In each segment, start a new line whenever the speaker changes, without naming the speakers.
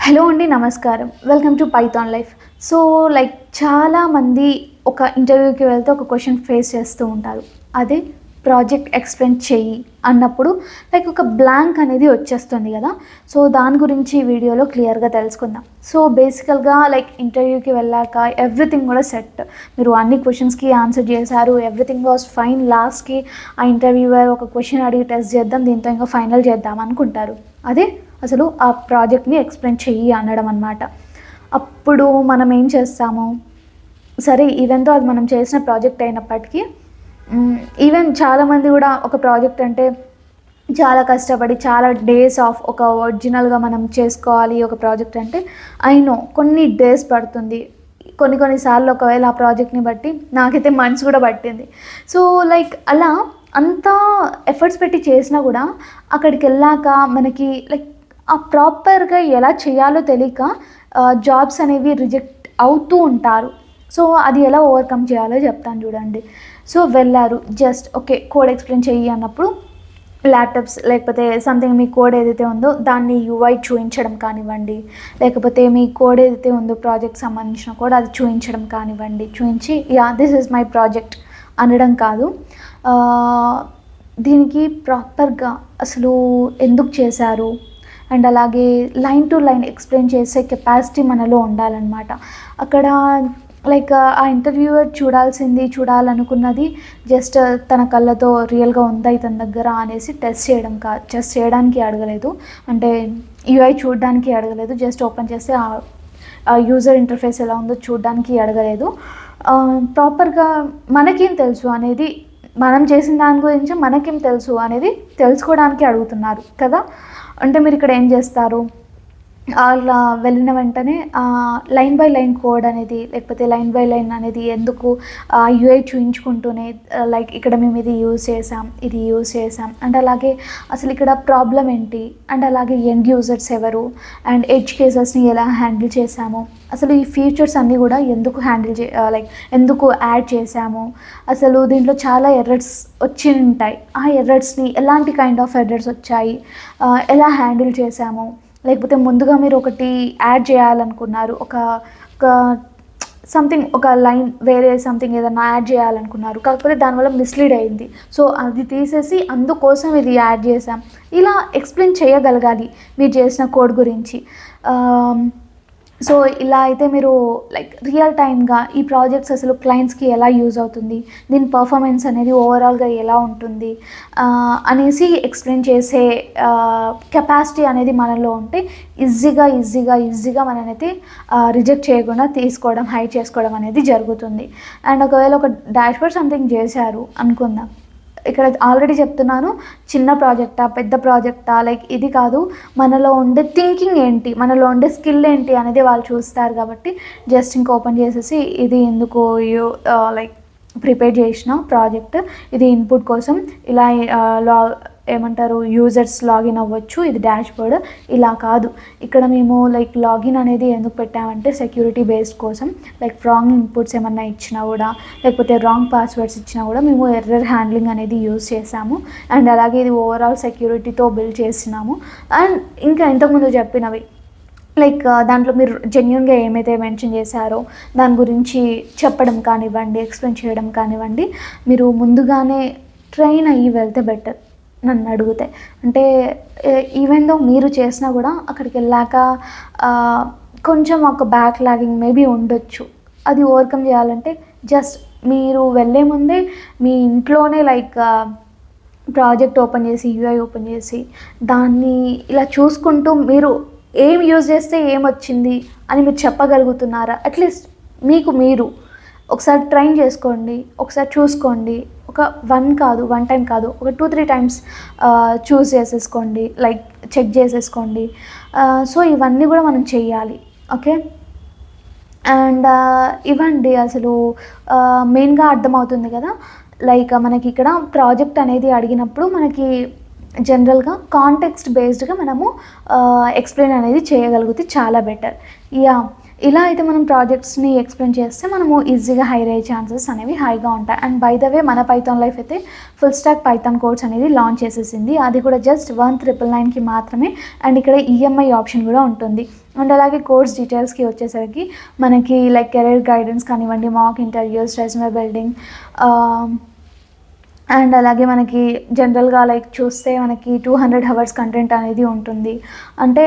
Hello అండి, నమస్కారం. Welcome to Python life. So చాలామంది ఒక ఇంటర్వ్యూకి వెళ్తే ఒక క్వశ్చన్ ఫేస్ చేస్తూ ఉంటారు. అదే ప్రాజెక్ట్ ఎక్స్ప్లెయిన్ చెయ్యి అన్నప్పుడు ఒక బ్లాంక్ అనేది వచ్చేస్తుంది కదా. సో దాని గురించి ఈ వీడియోలో క్లియర్గా తెలుసుకుందాం. సో బేసికల్గా ఇంటర్వ్యూకి వెళ్ళాక ఎవ్రీథింగ్ కూడా సెట్, మీరు అన్ని క్వశ్చన్స్కి ఆన్సర్ చేశారు, ఎవ్రీథింగ్ వాజ్ ఫైన్. లాస్ట్కి ఆ ఇంటర్వ్యూవర్ ఒక క్వశ్చన్ అడిగి టెస్ట్ చేద్దాం, దీంతో ఇంకా ఫైనల్ చేద్దాం అనుకుంటారు. అదే అసలు ఆ ప్రాజెక్ట్ని ఎక్స్ప్లెయిన్ చెయ్యి అనడం అన్నమాట. అప్పుడు మనం ఏం చేస్తాము, సరే ఈవెన్తో అది మనం చేసిన ప్రాజెక్ట్ అయినప్పటికీ ఈవెన్ చాలామంది కూడా ఒక ప్రాజెక్ట్ అంటే చాలా కష్టపడి చాలా డేస్ ఆఫ్ ఒక ఒరిజినల్గా మనం చేసుకోవాలి. ఒక ప్రాజెక్ట్ అంటే అయినో కొన్ని డేస్ పడుతుంది, కొన్నిసార్లు ఒకవేళ ఆ ప్రాజెక్ట్ని బట్టి నాకైతే మంత్స్ కూడా పట్టింది. సో అలా అంతా ఎఫర్ట్స్ పెట్టి చేసినా కూడా అక్కడికి వెళ్ళాక మనకి ఆ ప్రాపర్గా ఎలా చేయాలో తెలియక జాబ్స్ అనేవి రిజెక్ట్ అవుతూ ఉంటారు. సో అది ఎలా ఓవర్కమ్ చేయాలో చెప్తాను చూడండి. సో వెళ్ళారు, జస్ట్ ఓకే కోడ్ ఎక్స్ప్లెయిన్ చెయ్యి అన్నప్పుడు ల్యాప్టాప్స్ లేకపోతే సంథింగ్ మీ కోడ్ ఏదైతే ఉందో దాన్ని యూఐ చూపించడం కానివ్వండి, లేకపోతే మీ కోడ్ ఏదైతే ఉందో ప్రాజెక్ట్ సంబంధించిన కోడ్ అది చూపించడం కానివ్వండి, చూపించి దిస్ ఇస్ మై ప్రాజెక్ట్ అనడం కాదు. దీనికి ప్రాపర్గా అసలు ఎందుకు చేశారు అండ్ అలాగే లైన్ టు లైన్ ఎక్స్ప్లెయిన్ చేసే కెపాసిటీ మనలో ఉండాలన్నమాట. అక్కడ ఆ ఇంటర్వ్యూవర్ చూడాలనుకున్నది జస్ట్ తన కళ్ళతో రియల్గా ఉందా ఇతని దగ్గర అనేసి టెస్ట్ చేయడానికి అడగలేదు, అంటే యూఐ చూడడానికి అడగలేదు, జస్ట్ ఓపెన్ చేస్తే ఆ యూజర్ ఇంటర్ఫేస్ ఎలా ఉందో చూడడానికి అడగలేదు. ప్రాపర్గా మనకేం తెలుసు అనేది, మనం చేసిన దాని గురించి మనకేం తెలుసు అనేది తెలుసుకోవడానికి అడుగుతున్నారు కదా. అంటే మీరు ఇక్కడ ఏం చేస్తారు, అలా వెళ్ళిన వెంటనే లైన్ బై లైన్ కోడ్ అనేది లేకపోతే లైన్ బై లైన్ అనేది ఎందుకు యూఐ చూయించుకుంటూనే ఇక్కడ మేము ఇది యూజ్ చేసాం అండ్ అలాగే అసలు ఇక్కడ ప్రాబ్లం ఏంటి అండ్ అలాగే ఎండ్ యూజర్స్ ఎవరు అండ్ ఎడ్జ్ కేసెస్ని ఎలా హ్యాండిల్ చేసాము, అసలు ఈ ఫీచర్స్ అన్నీ కూడా ఎందుకు ఎందుకు యాడ్ చేసాము, అసలు దీంట్లో చాలా ఎర్రర్స్ వచ్చి ఉంటాయి, ఆ ఎర్రర్స్ని ఎలాంటి కైండ్ ఆఫ్ ఎర్రర్స్ వచ్చాయి, ఎలా హ్యాండిల్ చేసాము, లేకపోతే ముందుగా మీరు ఒకటి యాడ్ చేయాలనుకున్నారు, ఒక సంథింగ్ ఒక లైన్ వేరే సంథింగ్ ఏదైనా యాడ్ చేయాలనుకున్నారు, కాకపోతే దానివల్ల మిస్లీడ్ అయింది, సో అది తీసేసి అందుకోసం ఇది యాడ్ చేసాం, ఇలా ఎక్స్ప్లెయిన్ చేయగలగాలి మీరు చేసిన కోడ్ గురించి. సో ఇలా అయితే మీరు రియల్ టైమ్గా ఈ ప్రాజెక్ట్స్ అసలు క్లయింట్స్కి ఎలా యూజ్ అవుతుంది, దీని పర్ఫార్మెన్స్ అనేది ఓవరాల్గా ఎలా ఉంటుంది అనేసి ఎక్స్ప్లెయిన్ చేసే కెపాసిటీ అనేది మనలో ఉంటే ఈజీగా మననైతే రిజెక్ట్ చేయకుండా తీసుకోవడం, హైడ్ చేసుకోవడం అనేది జరుగుతుంది. అండ్ ఒకవేళ ఒక డాష్బోర్డ్ సంథింగ్ చేశారు అనుకుందాం, ఇక్కడ ఆల్రెడీ చెప్తున్నాను, చిన్న ప్రాజెక్టా పెద్ద ప్రాజెక్టా ఇది కాదు, మనలో ఉండే థింకింగ్ ఏంటి, మనలో ఉండే స్కిల్ ఏంటి అనేది వాళ్ళు చూస్తారు. కాబట్టి జస్ట్ ఇంకా ఓపెన్ చేసేసి ఇది ఎందుకు ప్రిపేర్ చేసిన ప్రాజెక్ట్, ఇది ఇన్పుట్ కోసం ఇలా యూజర్స్ లాగిన్ అవ్వచ్చు, ఇది డాష్బోర్డ్, ఇలా కాదు. ఇక్కడ మేము లాగిన్ అనేది ఎందుకు పెట్టామంటే సెక్యూరిటీ బేస్డ్ కోసం, రాంగ్ ఇన్పుట్స్ ఏమన్నా ఇచ్చినా కూడా లేకపోతే రాంగ్ పాస్వర్డ్స్ ఇచ్చినా కూడా మేము ఎర్రర్ హ్యాండ్లింగ్ అనేది యూజ్ చేసాము అండ్ అలాగే ఇది ఓవరాల్ సెక్యూరిటీతో బిల్డ్ చేసినాము. అండ్ ఇంకా ఇంతకుముందు చెప్పినవి దాంట్లో మీరు జెన్యూన్గా ఏమైతే మెన్షన్ చేశారో దాని గురించి చెప్పడం కానివ్వండి, ఎక్స్ప్లెయిన్ చేయడం కానివ్వండి, మీరు ముందుగానే ట్రైన్ అయ్యి వెళ్తే బెటర్ నన్ను అడిగితే. అంటే ఈవెన్ దో మీరు చేసినా కూడా అక్కడికి వెళ్ళాక కొంచెం ఒక బ్యాక్ లాగింగ్ మేబీ ఉండొచ్చు, అది ఓవర్కమ్ చేయాలంటే జస్ట్ మీరు వెళ్ళే ముందే మీ ఇంట్లోనే ప్రాజెక్ట్ ఓపెన్ చేసి యూఐ ఓపెన్ చేసి దాన్ని ఇలా చూసుకుంటూ మీరు ఏం యూజ్ చేస్తే ఏమొచ్చింది అని మీరు చెప్పగలుగుతున్నారా, అట్లీస్ట్ మీకు మీరు ఒకసారి ట్రైన్ చేసుకోండి, ఒకసారి చూసుకోండి, ఒక వన్ టైం కాదు ఒక 2-3 టైమ్స్ చూస్ చేసేసుకోండి, చెక్ చేసేసుకోండి. సో ఇవన్నీ కూడా మనం చెయ్యాలి, ఓకే. అండ్ ఇవ్వండి అసలు మెయిన్గా అర్థమవుతుంది కదా. మనకి ఇక్కడ ప్రాజెక్ట్ అనేది అడిగినప్పుడు మనకి జనరల్గా కాంటెక్స్ట్ బేస్డ్గా మనము ఎక్స్ప్లెయిన్ అనేది చేయగలిగితే చాలా బెటర్. ఇలా అయితే మనం ప్రాజెక్ట్స్ని ఎక్స్ప్లెయిన్ చేస్తే మనము ఈజీగా హైర్ అయ్యే ఛాన్సెస్ అనేవి హైగా ఉంటాయి. అండ్ బై ద వే మన పైథాన్ లైఫ్ అయితే ఫుల్ స్టాక్ పైథాన్ కోర్స్ అనేది లాంచ్ చేసేసింది. అది కూడా జస్ట్ 1,999కి మాత్రమే. అండ్ ఇక్కడ ఈఎంఐ ఆప్షన్ కూడా ఉంటుంది. అండ్ అలాగే కోర్స్ డీటెయిల్స్కి వచ్చేసరికి మనకి లైక్ కెరీర్ గైడెన్స్ కానివ్వండి, mock interviews, resume building, and అలాగే మనకి జనరల్గా లైక్ చూస్తే మనకి 200 అవర్స్ కంటెంట్ అనేది ఉంటుంది. అంటే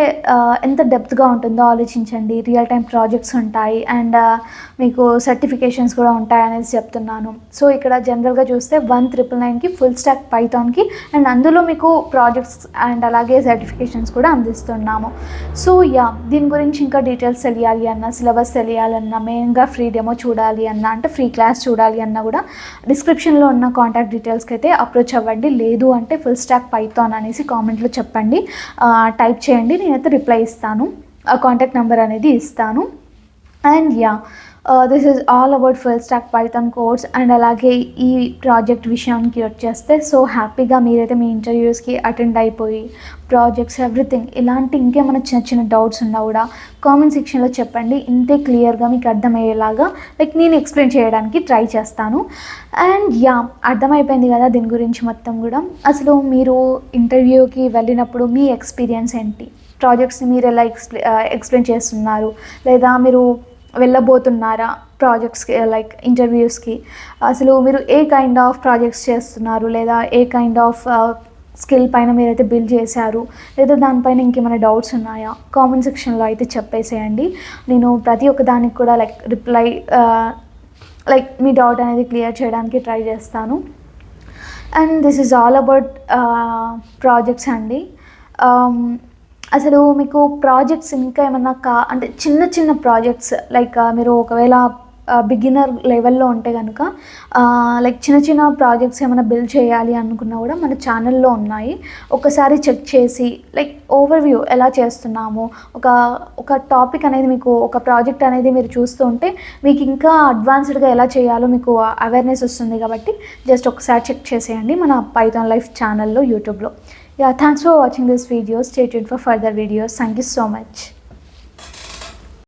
ఎంత డెప్త్గా ఉంటుందో ఆలోచించండి. రియల్ టైం ప్రాజెక్ట్స్ ఉంటాయి అండ్ మీకు సర్టిఫికేషన్స్ కూడా ఉంటాయి అనేసి చెప్తున్నాను. సో ఇక్కడ జనరల్గా చూస్తే 1,999కి ఫుల్ స్టాక్ పైథాన్కి, అండ్ అందులో మీకు ప్రాజెక్ట్స్ అండ్ అలాగే సర్టిఫికేషన్స్ కూడా అందిస్తున్నాము. సో దీని గురించి ఇంకా డీటెయిల్స్ తెలియాలి అన్న, సిలబస్ తెలియాలన్నా, మెయిన్గా ఫ్రీ డెమో చూడాలి అన్న, అంటే ఫ్రీ క్లాస్ చూడాలి అన్న కూడా డిస్క్రిప్షన్లో ఉన్న కాంటాక్ట్ డీటెయిల్స్కి అయితే అప్రోచ్ అవ్వండి. లేదు అంటే ఫుల్ స్టాక్ పైథాన్ అనేసి కామెంట్లో చెప్పండి, టైప్ చేయండి, నేనైతే రిప్లై ఇస్తాను, కాంటాక్ట్ నెంబర్ అనేది ఇస్తాను. And this is all about full stack Python course. And అలాగే ఈ ప్రాజెక్ట్ విషయానికి వచ్చేస్తే, సో హ్యాపీగా మీరైతే మీ ఇంటర్వ్యూస్కి అటెండ్ అయిపోయి ప్రాజెక్ట్స్ ఎవ్రీథింగ్ ఇలాంటి ఇంకేమైనా చిన్న చిన్న డౌట్స్ ఉన్నా కూడా కామెంట్ సెక్షన్లో చెప్పండి. ఇంతే క్లియర్గా మీకు అర్థమయ్యేలాగా లైక్ నేను ఎక్స్ప్లెయిన్ చేయడానికి ట్రై చేస్తాను. అండ్ అర్థమైపోయింది కదా దీని గురించి మొత్తం కూడా. అసలు మీరు ఇంటర్వ్యూకి వెళ్ళినప్పుడు మీ ఎక్స్పీరియన్స్ ఏంటి, ప్రాజెక్ట్స్ని మీరు ఎలా ఎక్స్ప్లెయిన్ చేస్తున్నారు, లేదా మీరు వెళ్ళబోతున్నారా ప్రాజెక్ట్స్కి లైక్ ఇంటర్వ్యూస్కి, అసలు మీరు ఏ కైండ్ ఆఫ్ ప్రాజెక్ట్స్ చేస్తున్నారు, లేదా ఏ కైండ్ ఆఫ్ స్కిల్ పైన మీరైతే బిల్డ్ చేశారు, లేదా దానిపైన ఇంకేమైనా డౌట్స్ ఉన్నాయా కామెంట్ సెక్షన్లో అయితే చెప్పేసేయండి. నేను ప్రతి ఒక్క దానికి కూడా లైక్ రిప్లై లైక్ మీ డౌట్ అనేది క్లియర్ చేయడానికి ట్రై చేస్తాను. And this is all about projects అండి. అసలు మీకు ప్రాజెక్ట్స్ ఇంకా ఏమన్నా అంటే చిన్న చిన్న ప్రాజెక్ట్స్ లైక్ మీరు ఒకవేళ బిగినర్ లెవెల్లో ఉంటే కనుక లైక్ చిన్న చిన్న ప్రాజెక్ట్స్ ఏమైనా బిల్డ్ చేయాలి అనుకున్నా కూడా మన ఛానల్లో ఉన్నాయి. ఒకసారి చెక్ చేసి లైక్ ఓవర్వ్యూ ఎలా చేస్తున్నాము, ఒక టాపిక్ అనేది మీకు ఒక ప్రాజెక్ట్ అనేది మీరు చూస్తూ ఉంటే మీకు ఇంకా అడ్వాన్స్డ్గా ఎలా చేయాలో మీకు అవేర్నెస్ వస్తుంది. కాబట్టి జస్ట్ ఒకసారి చెక్ చేసేయండి మన పైథాన్ లైఫ్ ఛానల్లో యూట్యూబ్లో. Thanks for watching this video. Stay tuned for further videos. Thank you so much.